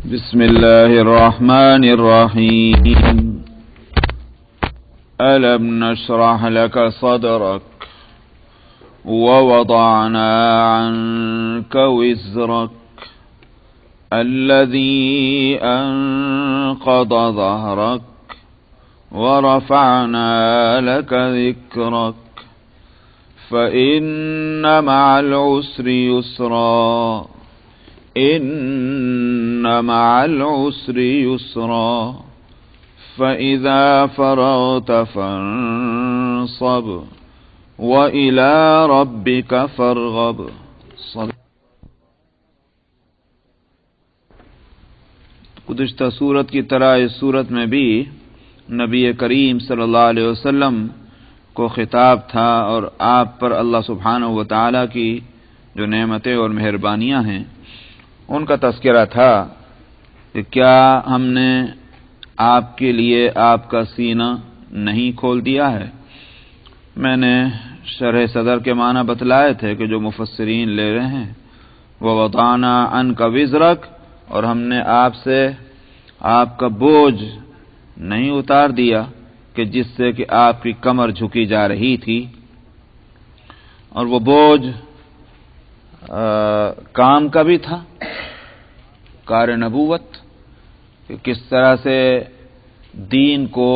بسم الله الرحمن الرحيم ألم نشرح لك صدرك ووضعنا عنك وزرك الذي أنقض ظهرك ورفعنا لك ذكرك فإن مع العسر يسرا إن مع العسر يسرا فإذا فرغت فانصب وإلى ربك فارغب. گزشتہ سورت کی طرح اس سورت میں بھی نبی کریم صلی اللہ علیہ وسلم کو خطاب تھا اور آپ پر اللہ سبحانہ و تعالی کی جو نعمتیں اور مہربانیاں ہیں ان کا تذکرہ تھا کہ کیا ہم نے آپ کے لیے آپ کا سینہ نہیں کھول دیا ہے. میں نے شرح صدر کے معنی بتلائے تھے کہ جو مفسرین لے رہے ہیں وَوَضَعْنَا عَنْكَ وِزْرَكَ، اور ہم نے آپ سے آپ کا بوجھ نہیں اتار دیا کہ جس سے کہ آپ کی کمر جھکی جا رہی تھی، اور وہ بوجھ کام کا بھی تھا، کار نبوت، کہ کس طرح سے دین کو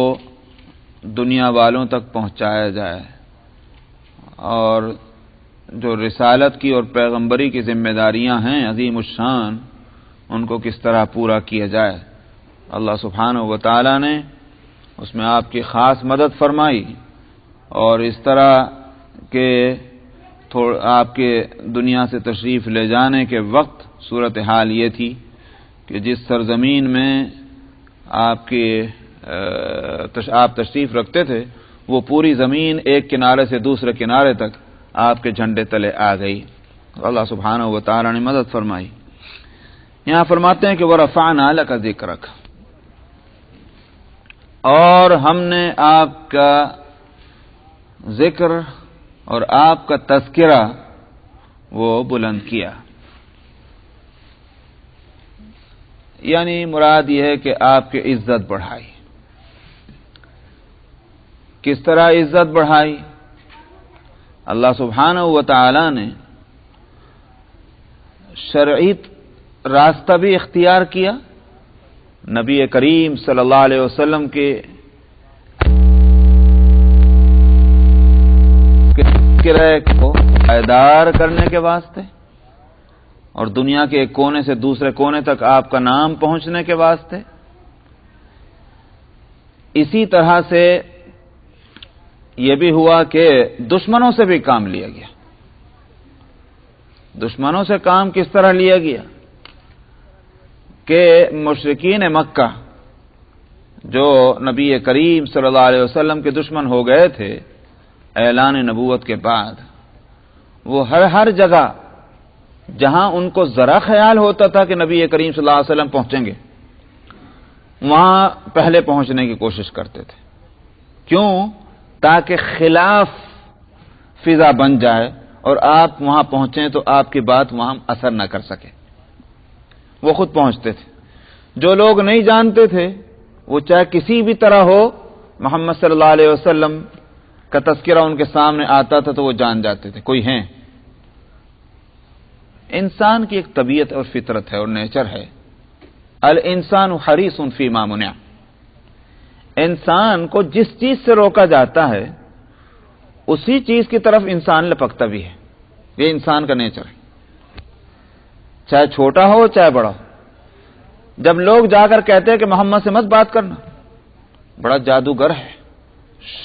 دنیا والوں تک پہنچایا جائے اور جو رسالت کی اور پیغمبری کی ذمہ داریاں ہیں عظیم الشان ان کو کس طرح پورا کیا جائے. اللہ سبحانہ و تعالی نے اس میں آپ کی خاص مدد فرمائی، اور اس طرح کہ آپ کے دنیا سے تشریف لے جانے کے وقت صورتحال یہ تھی کہ جس سرزمین میں آپ تشریف رکھتے تھے وہ پوری زمین ایک کنارے سے دوسرے کنارے تک آپ کے جھنڈے تلے آ گئی. اللہ سبحانہ و تعالی نے مدد فرمائی. یہاں فرماتے ہیں کہ وَرَفَعْنَا لَكَ ذِكْرَكَ، اور ہم نے آپ کا ذکر اور آپ کا تذکرہ وہ بلند کیا. یعنی مراد یہ ہے کہ آپ کی عزت بڑھائی. کس طرح عزت بڑھائی؟ اللہ سبحانہ و تعالی نے شرعی راستہ بھی اختیار کیا، نبی کریم صلی اللہ علیہ وسلم کے ذکر کو پائیدار کرنے کے واسطے اور دنیا کے ایک کونے سے دوسرے کونے تک آپ کا نام پہنچنے کے واسطے. اسی طرح سے یہ بھی ہوا کہ دشمنوں سے بھی کام لیا گیا. دشمنوں سے کام کس طرح لیا گیا کہ مشرکین مکہ جو نبی کریم صلی اللہ علیہ وسلم کے دشمن ہو گئے تھے اعلان نبوت کے بعد، وہ ہر جگہ جہاں ان کو ذرا خیال ہوتا تھا کہ نبی کریم صلی اللہ علیہ وسلم پہنچیں گے وہاں پہلے پہنچنے کی کوشش کرتے تھے. کیوں؟ تاکہ خلاف فضا بن جائے اور آپ وہاں پہنچیں تو آپ کی بات وہاں اثر نہ کر سکے. وہ خود پہنچتے تھے. جو لوگ نہیں جانتے تھے وہ چاہے کسی بھی طرح ہو، محمد صلی اللہ علیہ وسلم کا تذکرہ ان کے سامنے آتا تھا تو وہ جان جاتے تھے کوئی ہیں. انسان کی ایک طبیعت اور فطرت ہے اور نیچر ہے، الانسان حریص فیما منع. انسان کو جس چیز سے روکا جاتا ہے اسی چیز کی طرف انسان لپکتا بھی ہے. یہ انسان کا نیچر ہے، چاہے چھوٹا ہو چاہے بڑا ہو. جب لوگ جا کر کہتے ہیں کہ محمد سے مت بات کرنا، بڑا جادوگر ہے،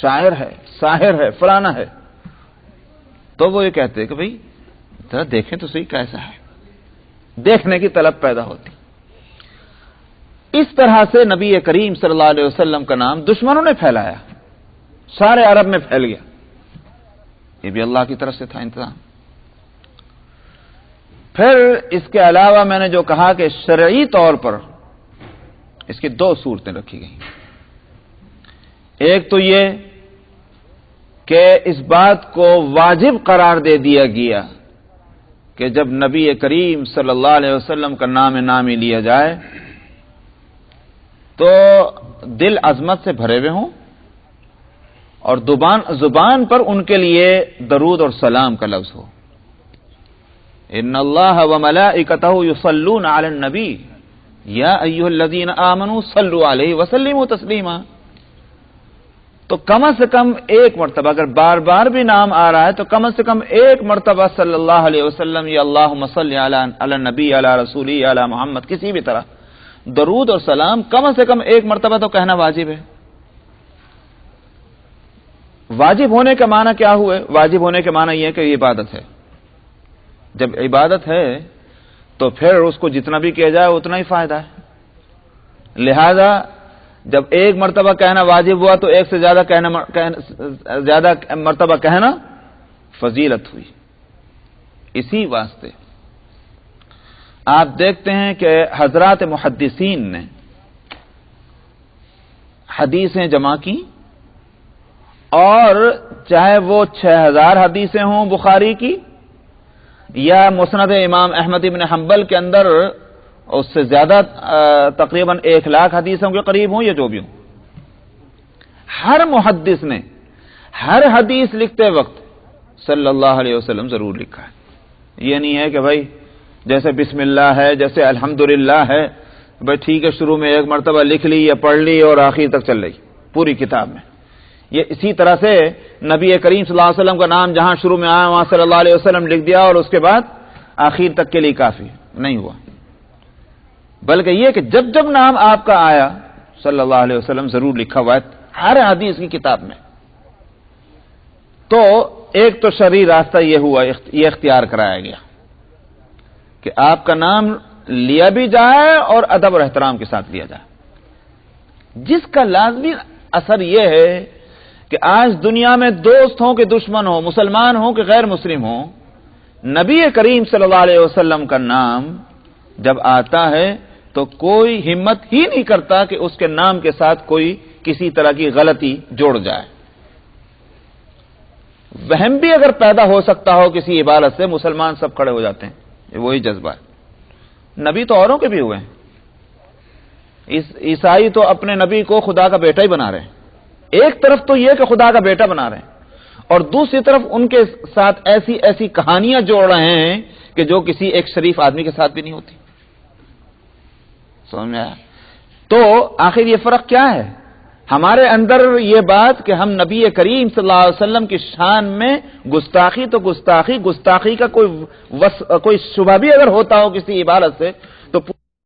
شاعر ہے، ساحر ہے، فلانا ہے، تو وہ یہ کہتے ہیں کہ بھئی ذرا دیکھیں تو صحیح کیسا ہے. دیکھنے کی طلب پیدا ہوتی. اس طرح سے نبی کریم صلی اللہ علیہ وسلم کا نام دشمنوں نے پھیلایا، سارے عرب میں پھیل گیا. یہ بھی اللہ کی طرف سے تھا انتظام. پھر اس کے علاوہ میں نے جو کہا کہ شرعی طور پر اس کی دو صورتیں رکھی گئیں. ایک تو یہ کہ اس بات کو واجب قرار دے دیا گیا کہ جب نبی کریم صلی اللہ علیہ وسلم کا نام نامی لیا جائے تو دل عظمت سے بھرے ہوئے ہوں اور زبان پر ان کے لیے درود اور سلام کا لفظ ہو. ان اللہ وملائکتہ یصلون علی النبی یا ایھا الذین آمنوا صلوا علیہ وسلموا تسلیما. تو کم از کم ایک مرتبہ، اگر بار بار بھی نام آ رہا ہے تو کم از کم ایک مرتبہ صلی اللہ علیہ وسلم یا اللہم صلی علی النبی علی رسولی علی محمد، کسی بھی طرح درود اور سلام کم از کم ایک مرتبہ تو کہنا واجب ہے. واجب ہونے کا معنی کیا ہوئے؟ واجب ہونے کے معنی یہ ہے کہ یہ عبادت ہے. جب عبادت ہے تو پھر اس کو جتنا بھی کیا جائے اتنا ہی فائدہ ہے. لہذا جب ایک مرتبہ کہنا واجب ہوا تو ایک سے زیادہ مرتبہ کہنا فضیلت ہوئی. اسی واسطے آپ دیکھتے ہیں کہ حضرات محدثین نے حدیثیں جمع کی، اور چاہے وہ 6000 حدیثیں ہوں بخاری کی یا مسند امام احمد بن حنبل کے اندر اس سے زیادہ تقریباً 1,00,000 حدیثوں کے قریب ہوں یا جو بھی ہوں، ہر محدث نے ہر حدیث لکھتے وقت صلی اللہ علیہ وسلم ضرور لکھا ہے. یہ نہیں ہے کہ بھائی جیسے بسم اللہ ہے، جیسے الحمدللہ ہے، بھائی ٹھیک ہے شروع میں ایک مرتبہ لکھ لی یا پڑھ لی اور آخر تک چل رہی پوری کتاب میں. یہ اسی طرح سے نبی کریم صلی اللہ علیہ وسلم کا نام جہاں شروع میں آیا وہاں صلی اللہ علیہ وسلم لکھ دیا اور اس کے بعد آخر تک کے لیے کافی نہیں ہوا، بلکہ یہ کہ جب جب نام آپ کا آیا صلی اللہ علیہ وسلم ضرور لکھا ہوا ہے ہر حدیث کی کتاب میں. تو ایک تو شرعی راستہ یہ ہوا، یہ اختیار کرایا گیا کہ آپ کا نام لیا بھی جائے اور ادب اور احترام کے ساتھ لیا جائے، جس کا لازمی اثر یہ ہے کہ آج دنیا میں دوست ہوں کہ دشمن ہوں، مسلمان ہوں کہ غیر مسلم ہوں، نبی کریم صلی اللہ علیہ وسلم کا نام جب آتا ہے تو کوئی ہمت ہی نہیں کرتا کہ اس کے نام کے ساتھ کوئی کسی طرح کی غلطی جوڑ جائے. وہم بھی اگر پیدا ہو سکتا ہو کسی عبارت سے، مسلمان سب کھڑے ہو جاتے ہیں. یہ وہی جذبہ ہے. نبی تو اوروں کے بھی ہوئے ہیں. عیسائی تو اپنے نبی کو خدا کا بیٹا ہی بنا رہے ہیں. ایک طرف تو یہ کہ خدا کا بیٹا بنا رہے ہیں، اور دوسری طرف ان کے ساتھ ایسی ایسی کہانیاں جوڑ رہے ہیں کہ جو کسی ایک شریف آدمی کے ساتھ بھی نہیں ہوتی. سمجھ میں آیا؟ تو آخر یہ فرق کیا ہے؟ ہمارے اندر یہ بات کہ ہم نبی کریم صلی اللہ علیہ وسلم کی شان میں گستاخی تو گستاخی کا کوئی شبہ بھی اگر ہوتا ہو کسی عبارت سے تو